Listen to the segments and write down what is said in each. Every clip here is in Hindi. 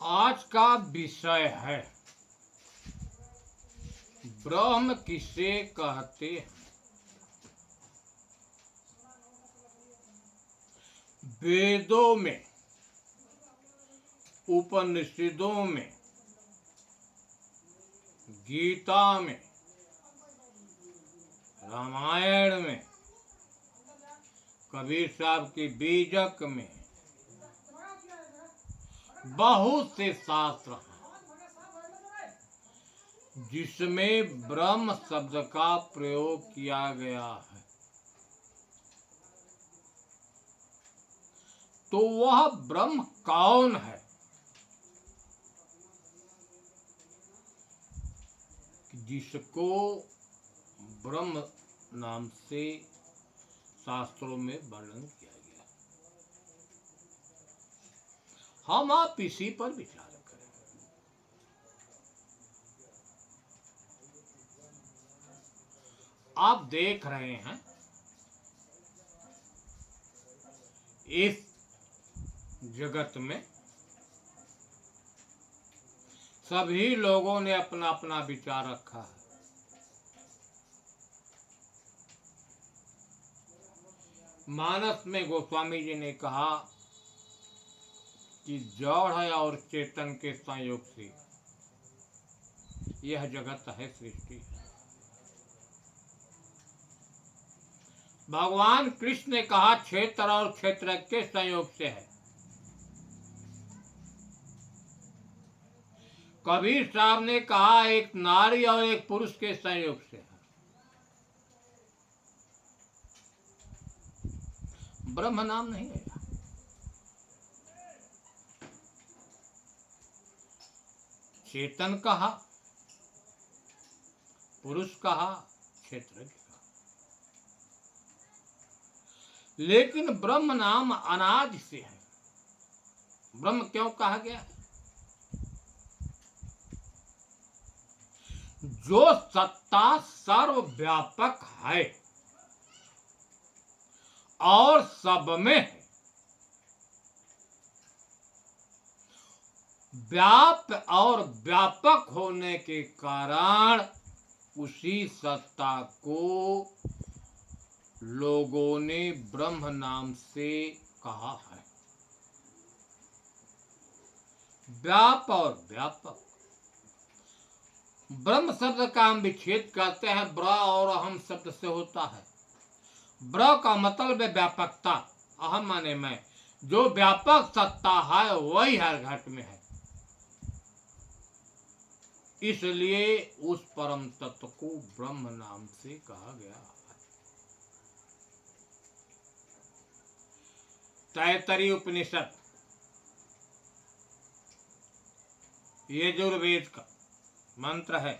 आज का विषय है ब्रह्म किसे कहते हैं। वेदों में, उपनिषदों में, गीता में, रामायण में, कबीर साहब की बीजक में बहुत से शास्त्र हैं जिसमें ब्रह्म शब्द का प्रयोग किया गया है। तो वह ब्रह्म कौन है जिसको ब्रह्म नाम से शास्त्रों में वर्णन किया गया। हम आप इसी पर विचार करें। आप देख रहे हैं इस जगत में सभी लोगों ने अपना अपना विचार रखा है। मानस में गोस्वामी जी ने कहा कि जड़ और चेतन के संयोग से यह जगत है, सृष्टि। भगवान कृष्ण ने कहा क्षेत्र और क्षेत्र के संयोग से है। कबीर साहब ने कहा एक नारी और एक पुरुष के संयोग से है। ब्रह्म नाम नहीं है। चेतन कहा, पुरुष कहा, क्षेत्र कहा, लेकिन ब्रह्म नाम अनादि से है। ब्रह्म क्यों कहा गया है? जो सत्ता सर्वव्यापक है और सब में है, व्याप्त और व्यापक होने के कारण उसी सत्ता को लोगों ने ब्रह्म नाम से कहा है। व्याप और व्यापक। ब्रह्म शब्द का हम विच्छेद करते हैं ब्र और अहम शब्द से होता है। ब्र का मतलब है व्यापकता, अहम माने मैं। जो व्यापक सत्ता है वही हर घट में है, इसलिए उस परम तत्व को ब्रह्म नाम से कहा गया है। तैत्तरीय उपनिषद यजुर्वेद का मंत्र है,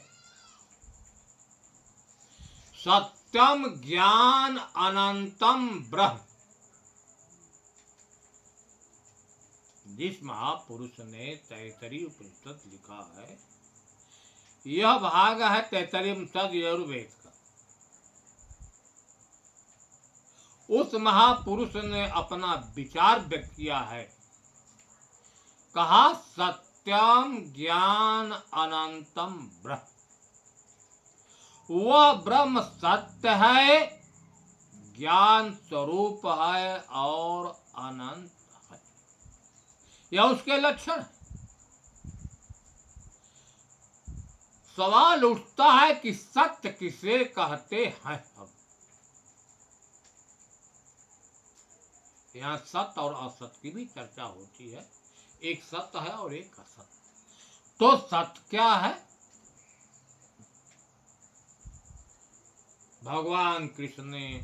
सत्यम ज्ञान अनंतम ब्रह्म। जिस महापुरुष ने तैत्तरीय उपनिषद लिखा है, यह भाग है तैत्तरीय उपनिषद यजुर्वेद का। उस महापुरुष ने अपना विचार व्यक्त किया है, कहा सत्यम ज्ञान अनंतम ब्रह्म। वह ब्रह्म सत्य है, ज्ञान स्वरूप है और अनंत है। यह उसके लक्षण है। सवाल उठता है कि सत्य किसे कहते हैं। हम यहाँ सत्य और असत्य की भी चर्चा होती है। एक सत्य है और एक असत्य। तो सत्य क्या है? भगवान कृष्ण ने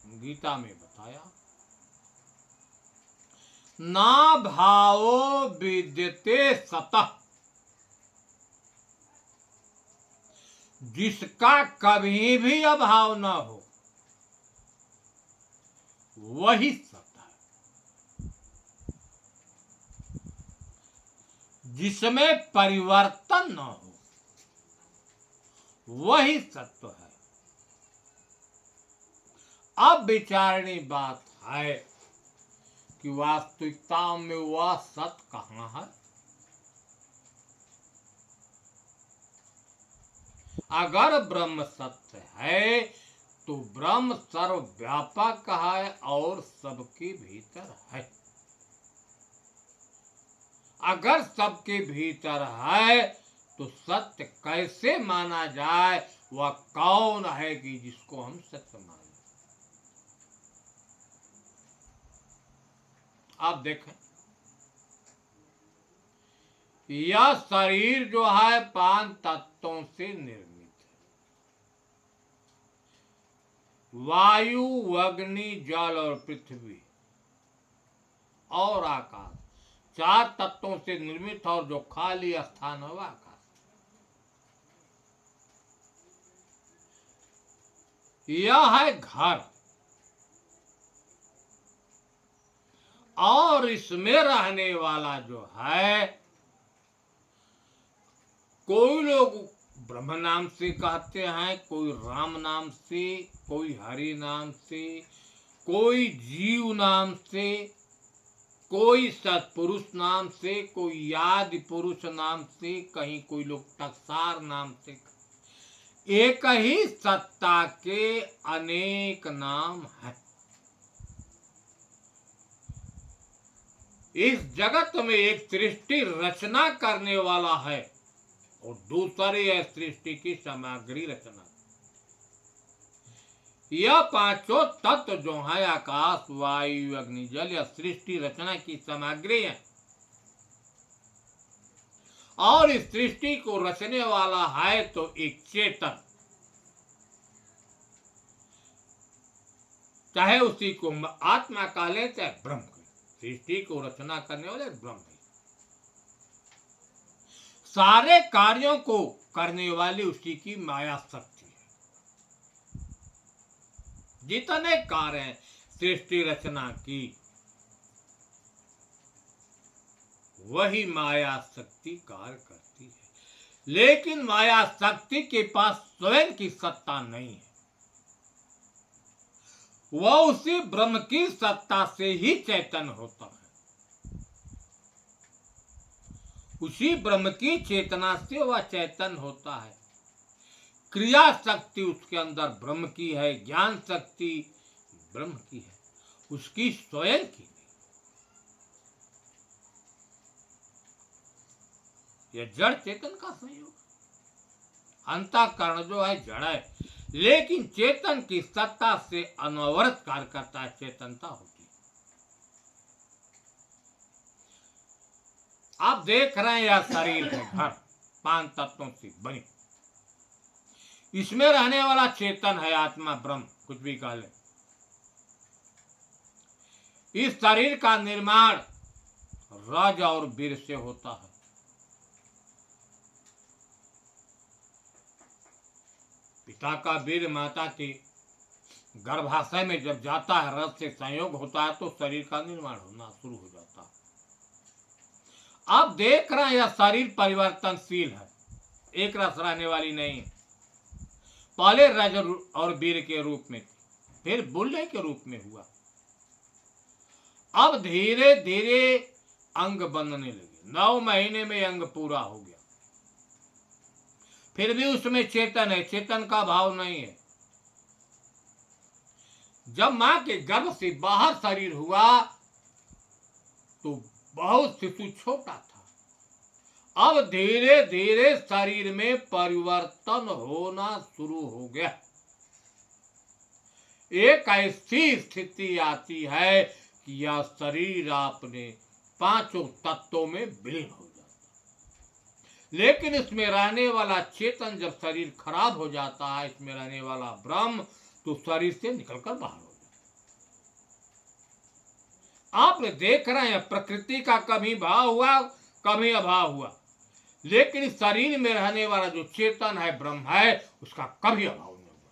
गीता में बताया, ना भावो विद्यते सतः। जिसका कभी भी अभाव न हो वही सत्य है। जिसमें परिवर्तन न हो वही सत्य है। अब विचारणी बात है कि वास्तविकता में वह सत्य कहाँ है। अगर ब्रह्म सत्य है तो ब्रह्म सर्वव्यापक है और सबके भीतर है। अगर सबके भीतर है तो सत्य कैसे माना जाए? वह कौन है कि जिसको हम सत्य माने? आप देखें, यह शरीर जो है 5 तत्वों से निर्मित है। वायु, अग्नि, जल और पृथ्वी और आकाश 4 तत्वों से निर्मित, और जो खाली स्थान है वह आकाश। यह है घर, और इसमें रहने वाला जो है, कोई लोग ब्रह्म नाम से कहते हैं, कोई राम नाम से, कोई हरि नाम से, कोई जीव नाम से, कोई सत्पुरुष नाम से, कोई आदि पुरुष नाम से, कहीं कोई लोग टकसार नाम से। एक ही सत्ता के अनेक नाम हैं। इस जगत में एक सृष्टि रचना करने वाला है और दूसरी है सृष्टि की सामग्री रचना। यह 5 तत्व जो है, आकाश, वायु, अग्नि, जल, यह सृष्टि रचना की सामग्री है। और इस सृष्टि को रचने वाला है तो एक चेतन, चाहे उसी को आत्मा कह ले चाहे ब्रह्म। सृष्टि को रचना करने वाले ब्रह्म है। सारे कार्यों को करने वाली उसी की माया शक्ति है। जितने कार्य हैं सृष्टि रचना की, वही माया शक्ति कार्य करती है। लेकिन माया शक्ति के पास स्वयं की सत्ता नहीं है। वह उसी ब्रह्म की सत्ता से ही चैतन होता है। उसी ब्रह्म की चेतना से वह चैतन होता है। क्रिया शक्ति उसके अंदर ब्रह्म की है, ज्ञान शक्ति ब्रह्म की है, उसकी स्वयं की नहीं। यह जड़ चेतन का संयोग। अंतःकरण जो है जड़ है, लेकिन चेतन की सत्ता से अनवरत कार्य करता है, चेतनता होती है। आप देख रहे हैं यह शरीर है घर, 5 तत्वों से बनी। इसमें रहने वाला चेतन है, आत्मा, ब्रह्म, कुछ भी कह ले। इस शरीर का निर्माण रज और वीर से होता है। पिता का वीर माता के गर्भाशय में जब जाता है, रस से संयोग होता है, तो शरीर का निर्माण होना शुरू हो जाता है। आप देख रहे हैं यह शरीर परिवर्तनशील है, एक रस रहने वाली नहीं है। पहले रज और वीर के रूप में, फिर बुल्ले के रूप में हुआ। अब धीरे धीरे अंग बनने लगे। 9 महीने में अंग पूरा हो गया, फिर भी उसमें चेतन है, चेतन का भाव नहीं है। जब मां के गर्भ से बाहर शरीर हुआ तो बहुत शिशु छोटा था। अब धीरे धीरे शरीर में परिवर्तन होना शुरू हो गया। एक ऐसी स्थिति आती है कि यह शरीर अपने 5 तत्वों में विलीन हो जाता। लेकिन इसमें रहने वाला चेतन जब शरीर खराब हो जाता है, इसमें रहने वाला ब्रह्म तो शरीर से निकलकर बाहर हो जाता। आप देख रहे हैं प्रकृति का कभी भाव हुआ, कभी अभाव हुआ, लेकिन इस शरीर में रहने वाला जो चेतन है, ब्रह्म है, उसका कभी अभाव नहीं हुआ।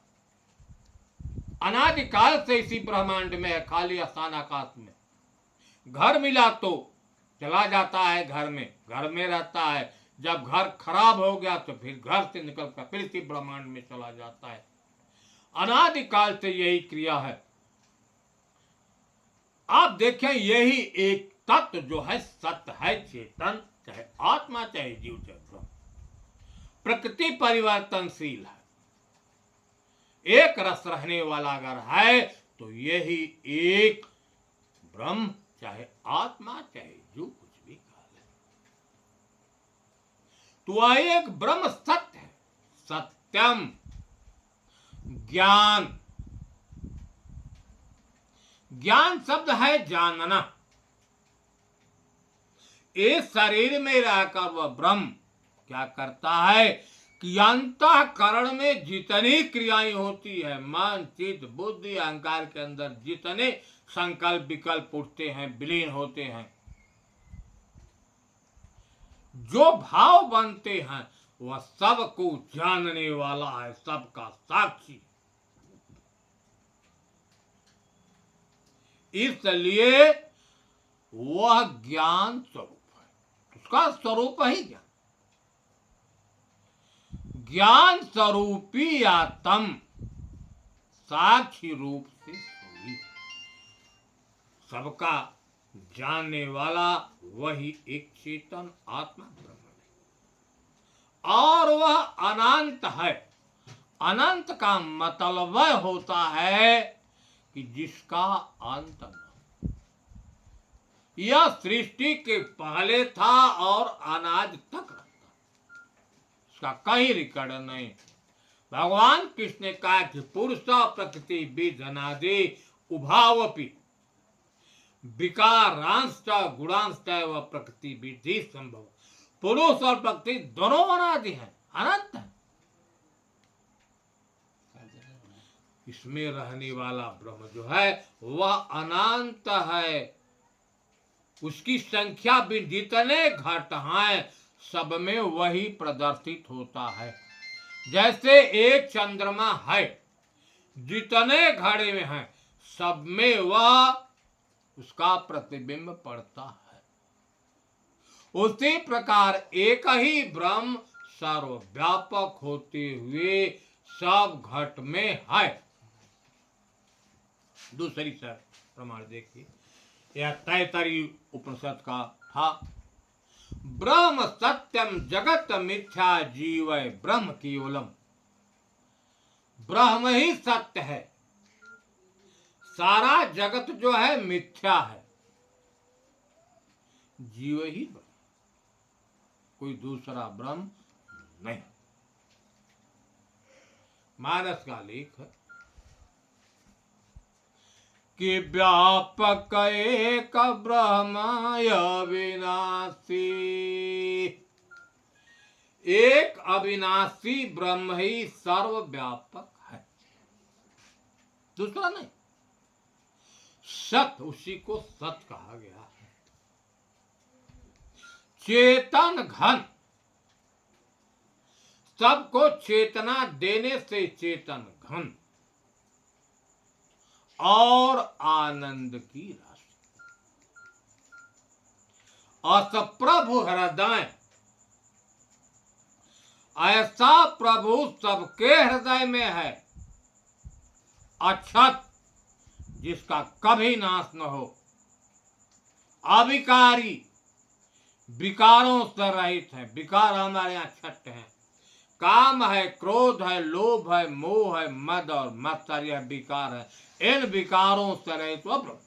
अनादिकाल से इसी ब्रह्मांड में है, खाली स्थान आकाश में। घर मिला तो चला जाता है, घर में रहता है। जब घर खराब हो गया तो फिर घर से निकलकर फिर इसी ब्रह्मांड में चला जाता है। अनादिकाल से यही क्रिया है। आप देखें, यही एक तत्व जो है सत्य है, चेतन, चाहे आत्मा, चाहे जीव, चाहे ब्रह्म। प्रकृति परिवर्तनशील है। एक रस रहने वाला अगर है तो यही एक ब्रह्म, चाहे आत्मा, चाहे जो कुछ भी कहा जाए, तो वह एक ब्रह्म सत्य है। सत्यम ज्ञान, ज्ञान शब्द है जानना। इस शरीर में रहकर वह ब्रह्म क्या करता है कि अंतःकरण में जितनी क्रियाएं होती है, मन, चित्त, बुद्धि, अहंकार के अंदर जितने संकल्प विकल्प उठते हैं, विलीन होते हैं, जो भाव बनते हैं, वह सबको जानने वाला है, सबका साक्षी। इसलिए वह ज्ञान स्वरूप है, उसका स्वरूप ही ज्ञान। ज्ञान स्वरूपी आत्म साक्षी रूप से सोई, सबका जानने वाला वही एक चेतन आत्मा ब्रह्म है, और वह अनंत है। अनंत का मतलब वह होता है कि जिसका अंत न हो। यह सृष्टि के पहले था और अनाज तक रहता, इसका कहीं रिकॉर्ड नहीं। भगवान कृष्ण ने कहा कि पुरुष प्रकृति बीजनादि उभावपि विकारांश गुणांश व प्रकृति विधि संभव। पुरुष और प्रकृति दोनों अनादि हैं, अनंत है। इसमें रहने वाला ब्रह्म जो है वह अनंत है। उसकी संख्या भी जितने घट हैं सब में वही प्रदर्शित होता है। जैसे एक चंद्रमा है, जितने घड़े में है सब में वह उसका प्रतिबिंब पड़ता है। उसी प्रकार एक ही ब्रह्म सर्वव्यापक होते हुए सब घट में है। दूसरी सर प्रमाण देखिए, यह तैतरी उपनिषद का था। ब्रह्म सत्यम जगत मिथ्या जीव ब्रह्म केवलम। ब्रह्म ही सत्य है, सारा जगत जो है मिथ्या है, जीव ही ब्रह्म, कोई दूसरा ब्रह्म नहीं। मानस का लेख है कि व्यापक एक ब्रह्म अविनाशी। एक अविनाशी ब्रह्म ही सर्वव्यापक है, दूसरा नहीं। सत, उसी को सत कहा गया है। चेतन घन, सबको चेतना देने से चेतन घन, और आनंद की राशि। अस प्रभु हृदय, ऐसा प्रभु सबके हृदय में है, अक्षत, जिसका कभी नाश न हो, अविकारी, विकारों से रहित है। विकार हमारे यहाँ छठ है, काम है, क्रोध है, लोभ है, मोह है, मद और मत्सर, यह विकार है। इन विकारों से रहित वह ब्रह्म।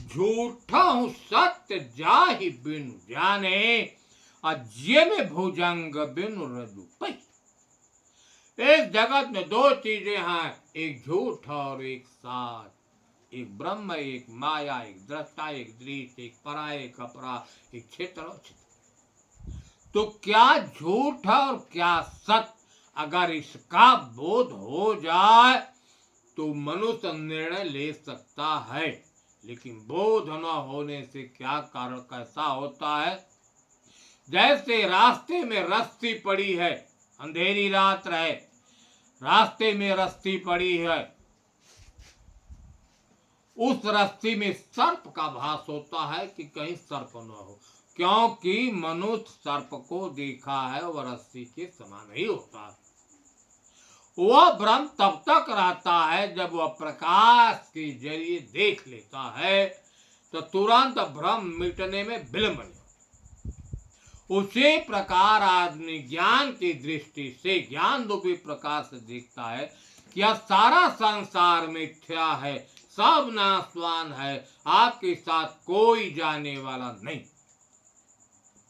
झूठा हूं सत्य जाहि बिनु जाने, अज्ञे में भुजंग बिनु रजू पै। इस जगत में दो चीजें हैं, एक झूठ और एक सच। एक ब्रह्म, एक माया, एक दृष्टा, एक दृश्य, एक परा, एक अपरा, एक क्षेत्र और क्षेत्र। तो क्या झूठ और क्या सत्य, अगर इसका बोध हो जाए तो मनुष्य निर्णय ले सकता है। लेकिन बोध न होने से क्या कारण कैसा होता है, जैसे रास्ते में रस्सी पड़ी है, अंधेरी रात है, रास्ते में रस्सी पड़ी है, उस रस्सी में सर्प का भास होता है कि कहीं सर्प न हो, क्योंकि मनुष्य सर्प को देखा है, वह रस्सी के समान ही होता है। वह भ्रम तब तक रहता है जब वह प्रकाश के जरिए देख लेता है, तो तुरंत भ्रम मिटने में विलंब नहीं। उसी प्रकार आदमी ज्ञान की दृष्टि से, ज्ञान रूपी प्रकाश से देखता है कि यह सारा संसार मिथ्या है, सब नाशवान है, आपके साथ कोई जाने वाला नहीं,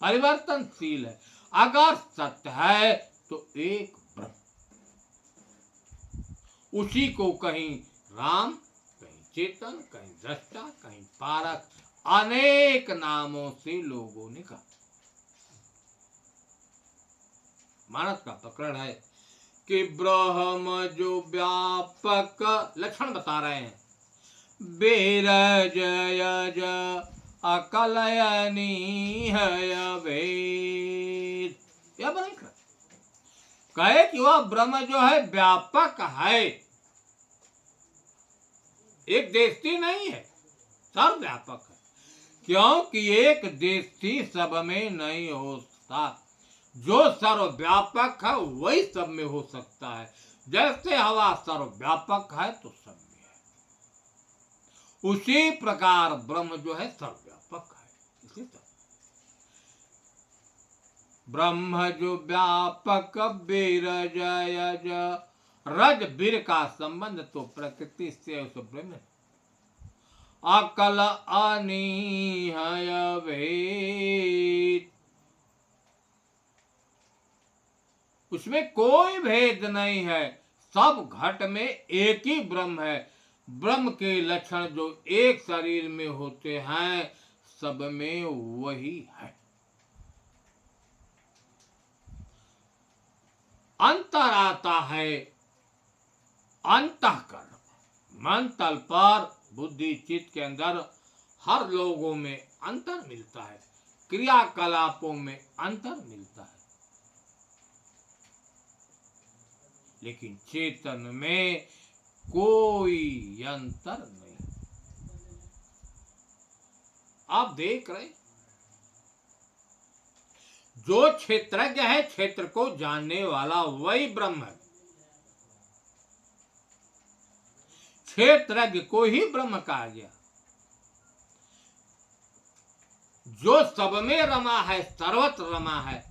परिवर्तनशील है। अगर सत्य है तो एक ब्रह्म, उसी को कहीं राम, कहीं चेतन, कहीं दृष्टा, कहीं पारक, अनेक नामों से लोगों ने कहा। मानस का प्रकरण है कि ब्रह्म जो व्यापक लक्षण बता रहे हैं, बेरजयज अकलयनीय वेद, यह बने कहे कि वह ब्रह्म जो है व्यापक है, एक देशी नहीं है, सर्वव्यापक है। क्योंकि एक देशी सब में नहीं होता, जो सर्वव्यापक है वही सब में हो सकता है। जैसे हवा सर्वव्यापक है तो सब में है, उसी प्रकार ब्रह्म जो है सर्वव्यापक है। इसी तरह ब्रह्म जो व्यापक बीरजयज, रज बीर का संबंध तो प्रकृति से उस ब्रह्म, अकल अनीहय भेद, उसमें कोई भेद नहीं है, सब घट में एक ही ब्रह्म है। ब्रह्म के लक्षण जो एक शरीर में होते हैं सब में वही है। अंतर आता है अंतःकरण, मन तल पर बुद्धि चित्त के अंदर हर लोगों में अंतर मिलता है, क्रियाकलापों में अंतर मिलता है, लेकिन चेतन में कोई अंतर नहीं। आप देख रहे, जो क्षेत्रज्ञ है, क्षेत्र को जानने वाला वही ब्रह्म है, क्षेत्रज्ञ को ही ब्रह्म कहा गया। जो सब में रमा है, सर्वत्र रमा है,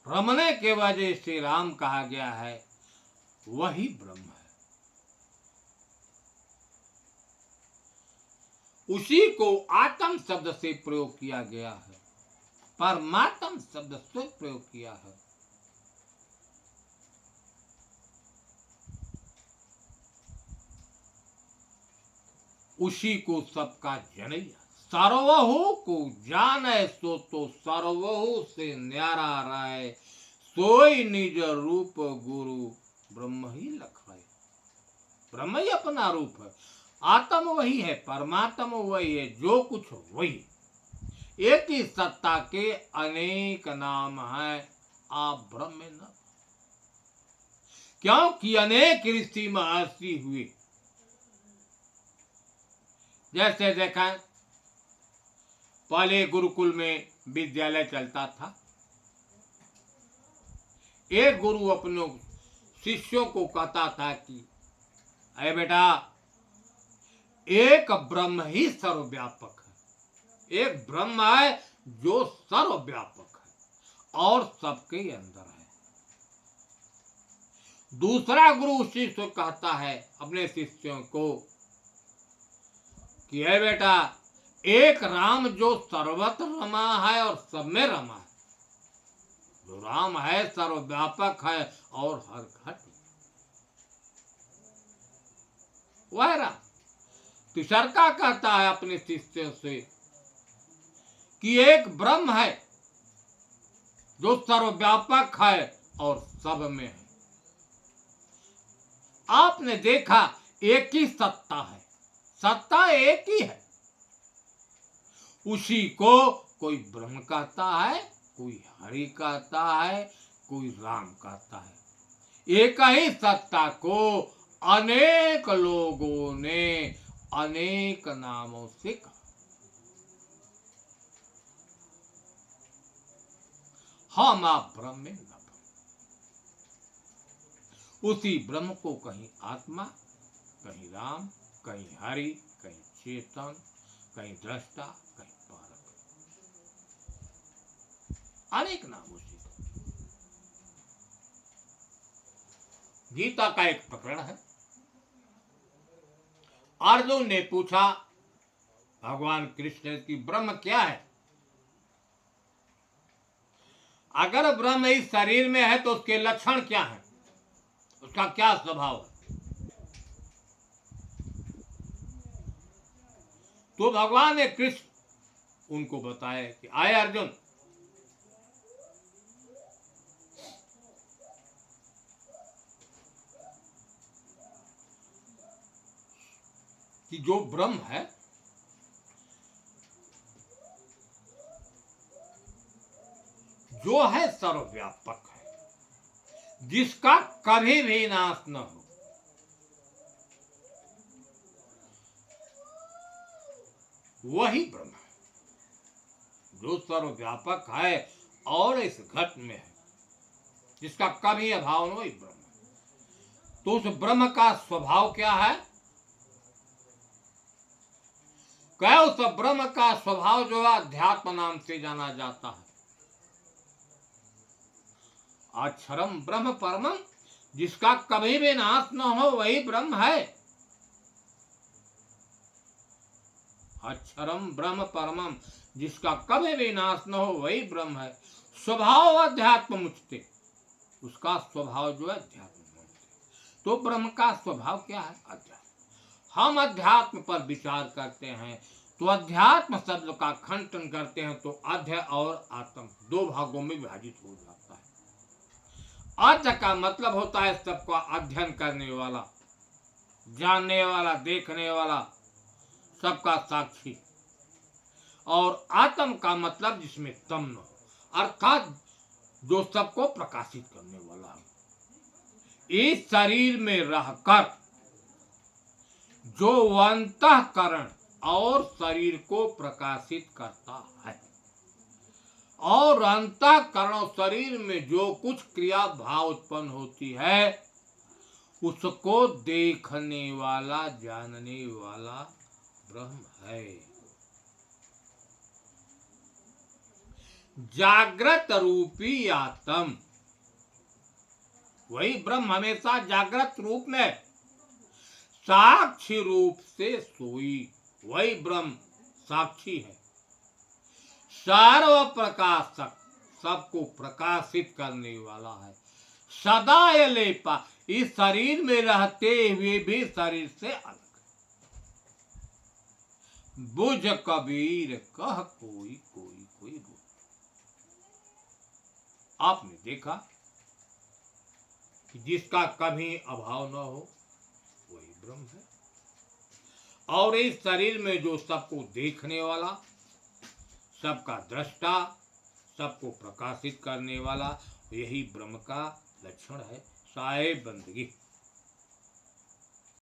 रमने के वजह से राम कहा गया है, वही ब्रह्म है। उसी को आत्म शब्द से प्रयोग किया गया है, परमात्म शब्द से प्रयोग किया है। उसी को सबका जनैया, सर्वहु को जाने सो तो सर्वहु से न्यारा रहे, सोई निज रूप गुरु ब्रह्म ही लखाए। ब्रह्म ही अपना रूप है, आत्म वही है, परमात्मा वही है, जो कुछ वही। एक ही सत्ता के अनेक नाम हैं, आप ब्रह्म में न, क्योंकि अनेक ऋषि महर्षि हुए। जैसे देखा, पहले गुरुकुल में विद्यालय चलता था, एक गुरु अपने शिष्यों को कहता था कि अरे बेटा, एक ब्रह्म ही सर्वव्यापक है, एक ब्रह्म है जो सर्वव्यापक है और सबके अंदर है। दूसरा गुरु उस शिष्य को कहता है अपने शिष्यों को कि है बेटा, एक राम जो सर्वत्र रमा है और सब में रमा है, जो राम है सर्वव्यापक है और हर घट वह राम। तीसरा कहता है अपने शिष्यों से कि एक ब्रह्म है जो सर्वव्यापक है और सब में है। आपने देखा, एक ही सत्ता है, सत्ता एक ही है, उसी को कोई ब्रह्म कहता है, कोई हरि कहता है, कोई राम कहता है। एक ही सत्ता को अनेक लोगों ने अनेक नामों से कहा। हम आप ब्रह्म में न ब्रह्म, उसी ब्रह्म को कहीं आत्मा, कहीं राम, कहीं हरि, कहीं चेतन, कहीं दृष्टा, कहीं पारक। अनेक नामों से। गीता का एक प्रकरण है। अर्जुन ने पूछा भगवान कृष्ण की ब्रह्म क्या है? अगर ब्रह्म इस शरीर में है तो उसके लक्षण क्या है, उसका क्या स्वभाव है? तो भगवान ने कृष्ण उनको बताया कि आए अर्जुन, कि जो ब्रह्म है जो है सर्वव्यापक है, जिसका कभी भी नाश न हो, वही ब्रह्म है। जो सर्वव्यापक है और इस घट में है, जिसका कभी अभाव न, वही ब्रह्म है। तो उस ब्रह्म का स्वभाव क्या है? क्या उस ब्रह्म का स्वभाव जो है अध्यात्म नाम से जाना जाता है। अक्षरम ब्रह्म परमम, जिसका कभी भी नाश न हो, वही ब्रह्म है। अक्षरम ब्रह्म परमम, जिसका कभी भी नाश न हो, वही ब्रह्म है। स्वभाव अध्यात्म मुचते, उसका स्वभाव जो है अध्यात्म मुचते। तो ब्रह्म का स्वभाव क्या है? अध्यात्म। हम अध्यात्म पर विचार करते हैं तो अध्यात्म शब्द का खंडन करते हैं तो अध्य और आत्म दो भागों में विभाजित हो जाता है। अध्य का मतलब होता है सबका अध्ययन करने वाला, जानने वाला, देखने वाला, सबका साक्षी। और आत्म का मतलब जिसमें तम न हो, अर्थात जो सबको प्रकाशित करने वाला है। इस शरीर में रहकर जो अंतःकरण और शरीर को प्रकाशित करता है, और अंतःकरण और शरीर में जो कुछ क्रिया भाव उत्पन्न होती है, उसको देखने वाला, जानने वाला ब्रह्म है। जागृत रूपी आत्म, वही ब्रह्म हमेशा जागृत रूप में साक्षी रूप से सोई, वही ब्रह्म साक्षी है। सर्व प्रकाशक, सबको प्रकाशित करने वाला है। सदा लेपा, इस शरीर में रहते हुए भी शरीर से अलग। बुझ कबीर कह कोई कोई कोई बोल। आपने देखा कि जिसका कभी अभाव न हो, वही ब्रह्म है। और इस शरीर में जो सबको देखने वाला, सबका दृष्टा, सबको प्रकाशित करने वाला, यही ब्रह्म का लक्षण है। साहेब बंदगी।